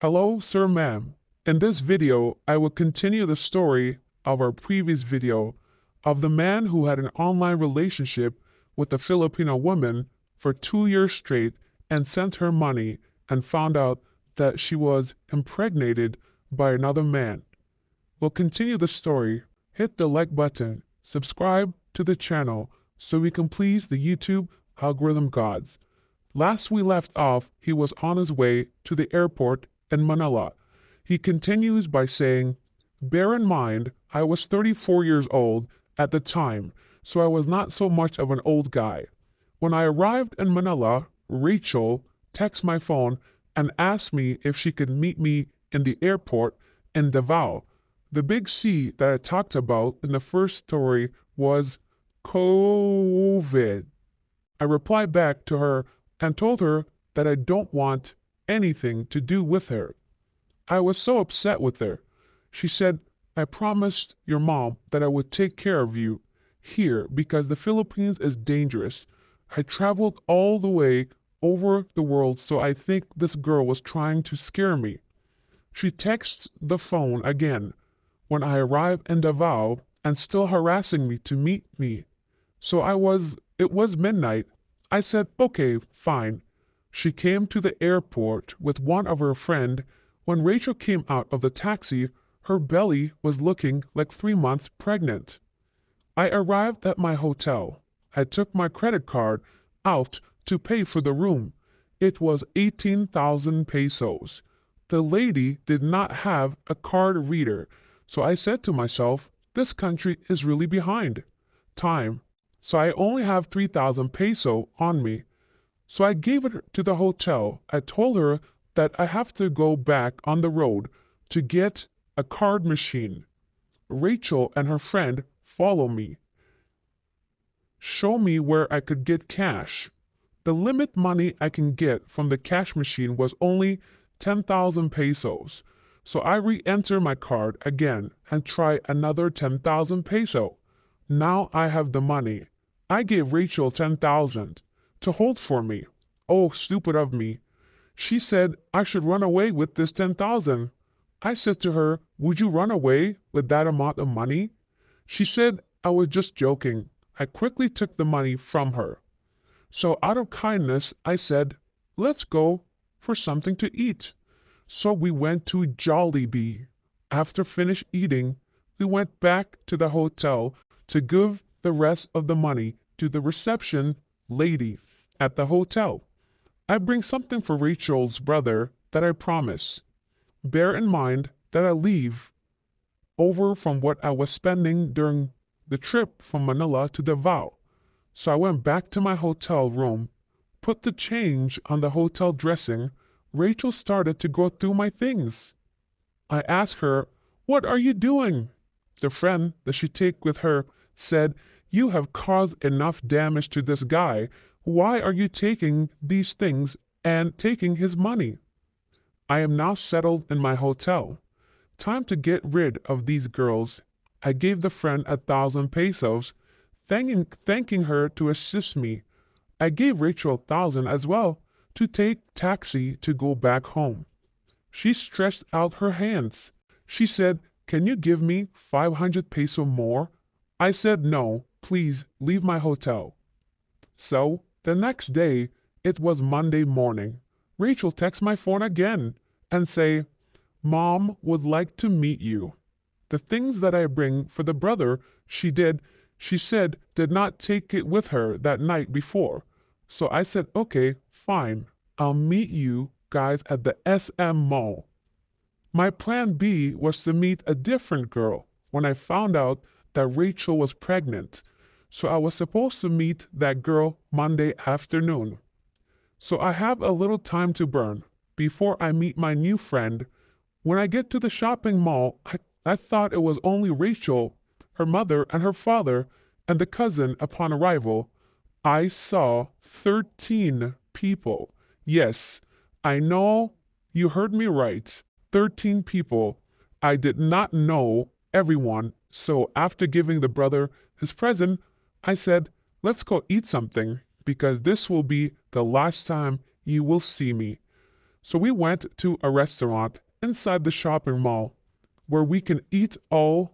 Hello, sir, ma'am. In this video, I will continue the story of our previous video of the man who had an online relationship with a Filipino woman for 2 years straight and sent her money and found out that she was impregnated by another man. We'll continue the story. Hit the like button, subscribe to the channel so we can please the YouTube algorithm gods. Last we left off, he was on his way to the airport in Manila. He continues by saying, "Bear in mind, I was 34 years old at the time, so I was not so much of an old guy. When I arrived in Manila, Rachel texted my phone and asked me if she could meet me in the airport in Davao. The big C that I talked about in the first story was COVID. I replied back to her and told her that I don't want anything to do with her. I was so upset with her. She said, I promised your mom that I would take care of you here because the Philippines is dangerous. I traveled all the way over the world, so I think this girl was trying to scare me. She texts the phone again when I arrived in Davao and still harassing me to meet me. So it was midnight. I said, okay, fine. She came to the airport with one of her friend. When Rachel came out of the taxi, her belly was looking like 3 months pregnant. I arrived at my hotel. I took my credit card out to pay for the room. It was 18,000 pesos. The lady did not have a card reader, so I said to myself, this country is really behind time. So I only have 3,000 peso on me. So I gave it to the hotel. I told her that I have to go back on the road to get a card machine. Rachel and her friend follow me. Show me where I could get cash. The limit money I can get from the cash machine was only 10,000 pesos. So I re-enter my card again and try another 10,000 peso. Now I have the money. I gave Rachel 10,000 to hold for me. Oh, stupid of me. She said I should run away with this 10,000. I said to her, would you run away with that amount of money? She said I was just joking. I quickly took the money from her. So out of kindness, I said, let's go for something to eat. So we went to Jollibee. After finished eating, we went back to the hotel to give the rest of the money to the reception lady at the hotel. I bring something for Rachel's brother that I promise. Bear in mind that I leave over from what I was spending during the trip from Manila to Davao. So I went back to my hotel room, put the change on the hotel dressing. Rachel started to go through my things. I asked her, what are you doing? The friend that she take with her said, you have caused enough damage to this guy. Why are you taking these things and taking his money? I am now settled in my hotel. Time to get rid of these girls. I gave the friend 1,000 pesos, thanking her to assist me. I gave Rachel 1,000 as well to take taxi to go back home. She stretched out her hands. She said, can you give me 500 peso more? I said, no, please leave my hotel. So, the next day, it was Monday morning. Rachel texts my phone again and say, Mom would like to meet you. The things that I bring for the brother, she said, did not take it with her that night before. So I said, okay, fine. I'll meet you guys at the SM Mall. My plan B was to meet a different girl when I found out that Rachel was pregnant. So I was supposed to meet that girl Monday afternoon. So I have a little time to burn before I meet my new friend. When I get to the shopping mall, I thought it was only Rachel, her mother and her father, and the cousin. Upon arrival, I saw 13 people. Yes, I know you heard me right. 13 people. I did not know everyone, so after giving the brother his present, I said, let's go eat something, because this will be the last time you will see me. So we went to a restaurant inside the shopping mall where we can eat all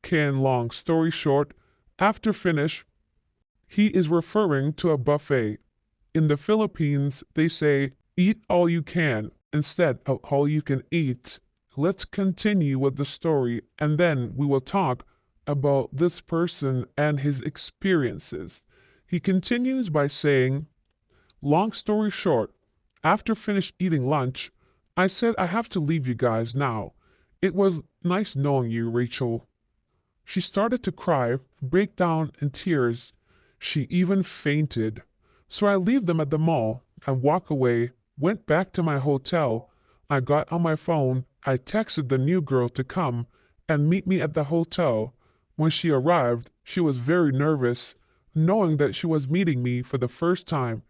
can. Long story short, after finish, he is referring to a buffet. In the Philippines, they say, eat all you can instead of all you can eat. Let's continue with the story and then we will talk about this person and his experiences. He continues by saying, long story short, after finished eating lunch, I said I have to leave you guys now. It was nice knowing you, Rachel. She started to cry, break down in tears. She even fainted. So I leave them at the mall and walk away, went back to my hotel. I got on my phone, I texted the new girl to come and meet me at the hotel. When she arrived, she was very nervous, knowing that she was meeting me for the first time.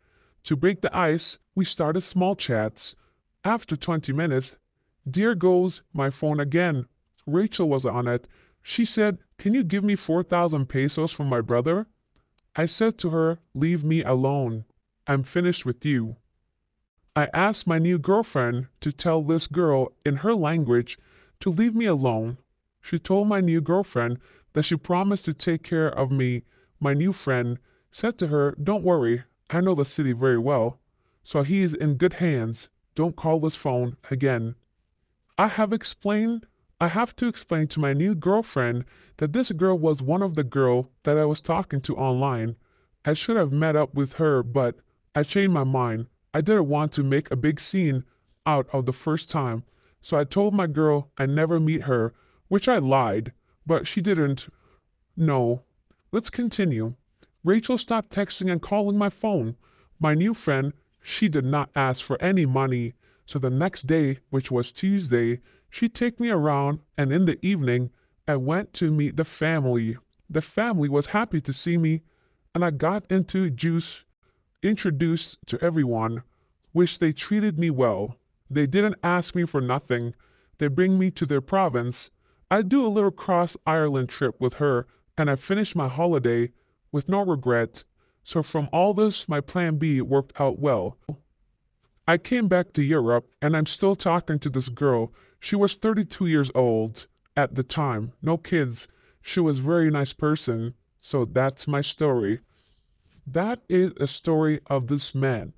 To break the ice, we started small chats. After 20 minutes, there goes my phone again. Rachel was on it. She said, can you give me 4,000 pesos from my brother? I said to her, leave me alone. I'm finished with you. I asked my new girlfriend to tell this girl in her language to leave me alone. She told my new girlfriend that she promised to take care of me. My new friend said to her, don't worry, I know the city very well, so he is in good hands. Don't call this phone again. I have to explain to my new girlfriend that this girl was one of the girl that I was talking to online. I should have met up with her, but I changed my mind. I didn't want to make a big scene out of the first time, so I told my girl I never meet her, which I lied, but she didn't know. Let's continue. Rachel stopped texting and calling my phone. My new friend, she did not ask for any money, so the next day, which was Tuesday, she took me around, and in the evening, I went to meet the family. The family was happy to see me, and I got into juice, introduced to everyone, which they treated me well. They didn't ask me for nothing. They bring me to their province. I do a little cross Ireland trip with her, and I finished my holiday with no regret. So from all this, my plan B worked out well. I came back to Europe, and I'm still talking to this girl. She was 32 years old at the time, no kids. She was a very nice person. So that's my story. That is a story of this man.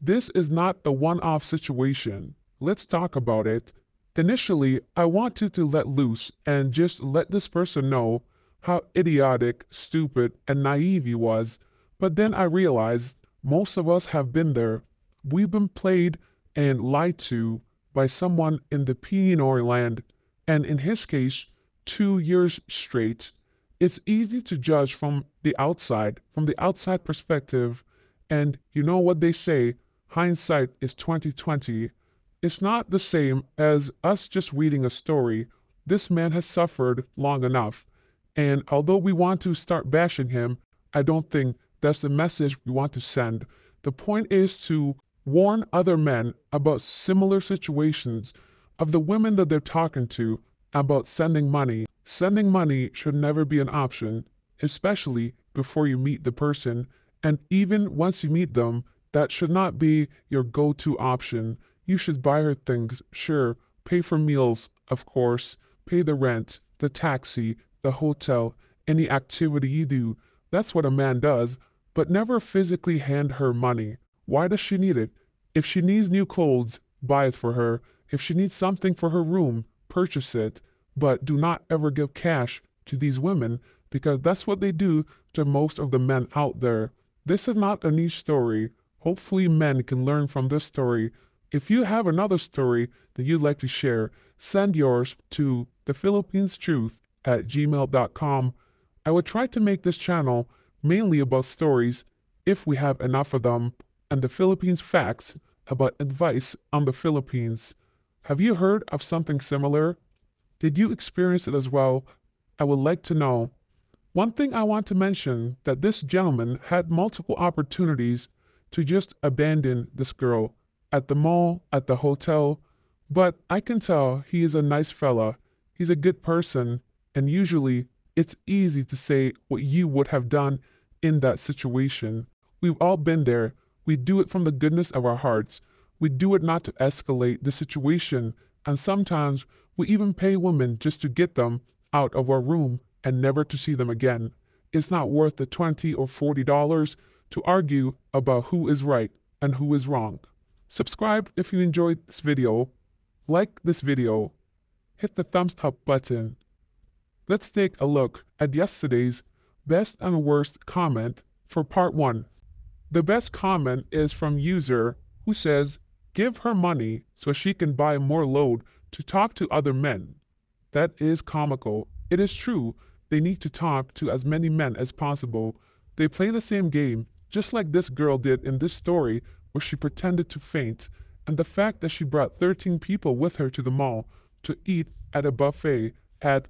This is not a one-off situation. Let's talk about it. Initially, I wanted to let loose and just let this person know how idiotic, stupid, and naive he was. But then I realized most of us have been there. We've been played and lied to by someone in the Pinoy land, and in his case, 2 years straight. It's easy to judge from the outside perspective, and you know what they say, hindsight is 20/20. It's not the same as us just reading a story. This man has suffered long enough, and although we want to start bashing him, I don't think that's the message we want to send. The point is to warn other men about similar situations, of the women that they're talking to, about sending money. Sending money should never be an option, especially before you meet the person, and even once you meet them, that should not be your go-to option. You should buy her things, sure, pay for meals, of course, pay the rent, the taxi, the hotel, any activity you do. That's what a man does, but never physically hand her money. Why does she need it? If she needs new clothes, buy it for her. If she needs something for her room, purchase it. But do not ever give cash to these women, because that's what they do to most of the men out there. This is not a niche story. Hopefully men can learn from this story. If you have another story that you'd like to share, send yours to thephilippinestruth@gmail.com. I will try to make this channel mainly about stories, if we have enough of them, and the Philippines facts about advice on the Philippines. Have you heard of something similar? Did you experience it as well? I would like to know. One thing I want to mention that this gentleman had multiple opportunities to just abandon this girl at the mall, at the hotel, but I can tell he is a nice fella. He's a good person, and usually it's easy to say what you would have done in that situation. We've all been there. We do it from the goodness of our hearts. We do it not to escalate the situation, and sometimes we even pay women just to get them out of our room and never to see them again. It's not worth the $20 or $40 to argue about who is right and who is wrong. Subscribe if you enjoyed this video, like this video, hit the thumbs up button. Let's take a look at yesterday's best and worst comment for part 1. The best comment is from user who says, "Give her money so she can buy more load to talk to other men." That is comical. It is true, they need to talk to as many men as possible. They play the same game, just like this girl did in this story where she pretended to faint, and the fact that she brought 13 people with her to the mall to eat at a buffet at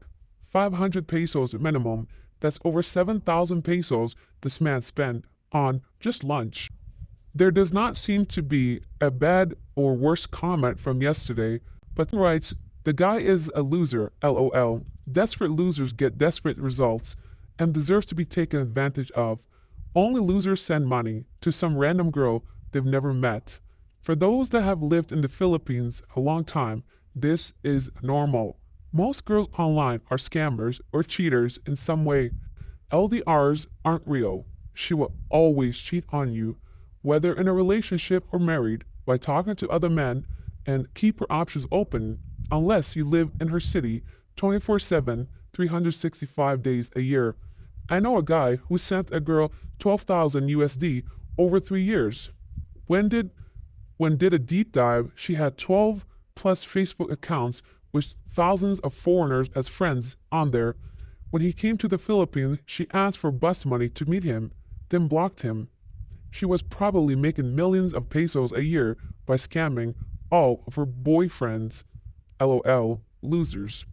500 pesos minimum. That's over 7,000 pesos this man spent on just lunch. There does not seem to be a bad or worse comment from yesterday, but writes, "The guy is a loser, LOL. Desperate losers get desperate results and deserves to be taken advantage of. Only losers send money to some random girl they've never met." For those that have lived in the Philippines a long time, this is normal. Most girls online are scammers or cheaters in some way. LDRs aren't real. She will always cheat on you, whether in a relationship or married, by talking to other men, and keep her options open unless you live in her city 24/7, 365 days a year. I know a guy who sent a girl 12,000 USD over 3 years. When did a deep dive, she had 12 plus Facebook accounts with thousands of foreigners as friends on there. When he came to the Philippines, she asked for bus money to meet him, then blocked him. She was probably making millions of pesos a year by scamming all of her boyfriends. LOL, losers.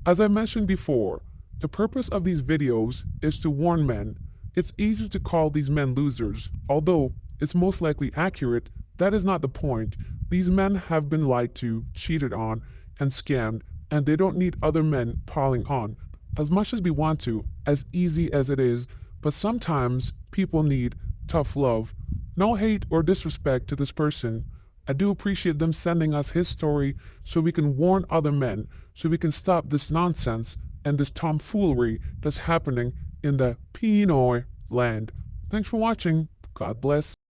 As I mentioned before, the purpose of these videos is to warn men. It's easy to call these men losers, although it's most likely accurate. That is not the point. These men have been lied to, cheated on, and scammed, and they don't need other men piling on. As much as we want to, as easy as it is, but sometimes people need tough love. No hate or disrespect to this person. I do appreciate them sending us his story so we can warn other men, so we can stop this nonsense and this tomfoolery that's happening in the Pinoy land. Thanks for watching. God bless.